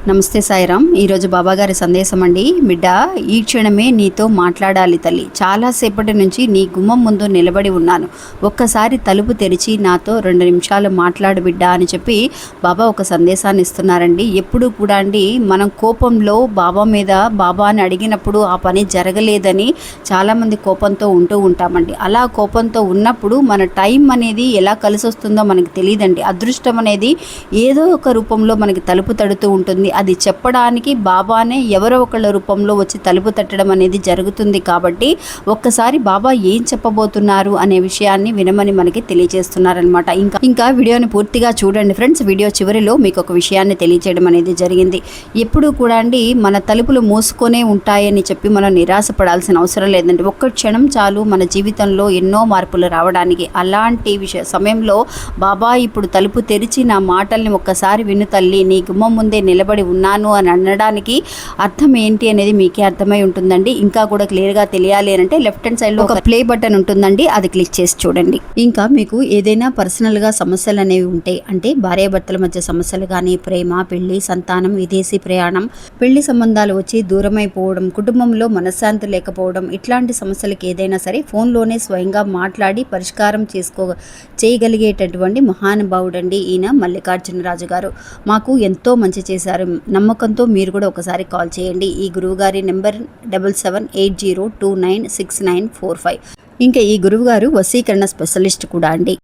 నమస్తే సాయిరామ్. ఈరోజు బాబాగారి సందేశం అండి. బిడ్డ, ఈ క్షణమే నీతో మాట్లాడాలి తల్లి. చాలాసేపటి నుంచి నీ గుమ్మం ముందు నిలబడి ఉన్నాను. ఒక్కసారి తలుపు తెరిచి నాతో 2 నిమిషాలు మాట్లాడు బిడ్డ అని చెప్పి బాబా ఒక సందేశాన్ని ఇస్తున్నారండి. ఎప్పుడు కూడా అండి మనం కోపంలో బాబా మీద బాబా అని అడిగినప్పుడు ఆ పని జరగలేదని చాలామంది కోపంతో ఉంటూ ఉంటామండి. అలా కోపంతో ఉన్నప్పుడు మన టైం అనేది ఎలా కలిసి వస్తుందో మనకు తెలియదండి. అదృష్టం అనేది ఏదో ఒక రూపంలో మనకి తలుపు తడుతూ ఉంటుంది. అది చెప్పడానికి బాబానే ఎవరో ఒకళ్ళ రూపంలో వచ్చి తలుపు తట్టడం అనేది జరుగుతుంది. కాబట్టి ఒక్కసారి బాబా ఏం చెప్పబోతున్నారు అనే విషయాన్ని వినమని మనకి తెలియజేస్తున్నారనమాట. ఇంకా వీడియోని పూర్తిగా చూడండి ఫ్రెండ్స్. వీడియో చివరిలో మీకు ఒక విషయాన్ని తెలియజేయడం అనేది జరిగింది. ఎప్పుడూ కూడా అండి మన తలుపులు మూసుకొనే ఉంటాయని చెప్పి మనం నిరాశపడాల్సిన అవసరం లేదండి. ఒక్క క్షణం చాలు మన జీవితంలో ఎన్నో మార్పులు రావడానికి. అలాంటి సమయంలో బాబా ఇప్పుడు తలుపు తెరిచి నా మాటల్ని ఒక్కసారి విను తల్లి, నీ గుమ్మం ముందే నిలబడి ఉన్నాను అని అనడానికి అర్థం ఏంటి అనేది మీకే అర్థమై ఉంటుందండి. ఇంకా కూడా క్లియర్గా తెలియాలి అంటే లెఫ్ట్ హ్యాండ్ సైడ్లో ఒక ప్లే బటన్ ఉంటుందండి, అది క్లిక్ చేసి చూడండి. ఇంకా మీకు ఏదైనా పర్సనల్గా సమస్యలు అనేవి ఉంటే, అంటే భార్యాభర్తల మధ్య సమస్యలు కానీ, ప్రేమ, పెళ్లి, సంతానం, విదేశీ ప్రయాణం, పెళ్లి సంబంధాలు వచ్చి దూరమైపోవడం, కుటుంబంలో మనశ్శాంతి లేకపోవడం, ఇట్లాంటి సమస్యలకి ఏదైనా సరే ఫోన్లోనే స్వయంగా మాట్లాడి పరిష్కారం చేయగలిగేటటువంటి మహానుభావుడండి ఈయన మల్లికార్జునరాజు గారు. మాకు ఎంతో మంచి చేశారు. నమ్మకంతో మీరు కూడా ఒకసారి కాల్ చేయండి. ఈ గురువుగారి నెంబర్ 7780296945. ఇంకా ఈ గురువుగారు వశీకరణ స్పెషలిస్ట్ కూడా అండి.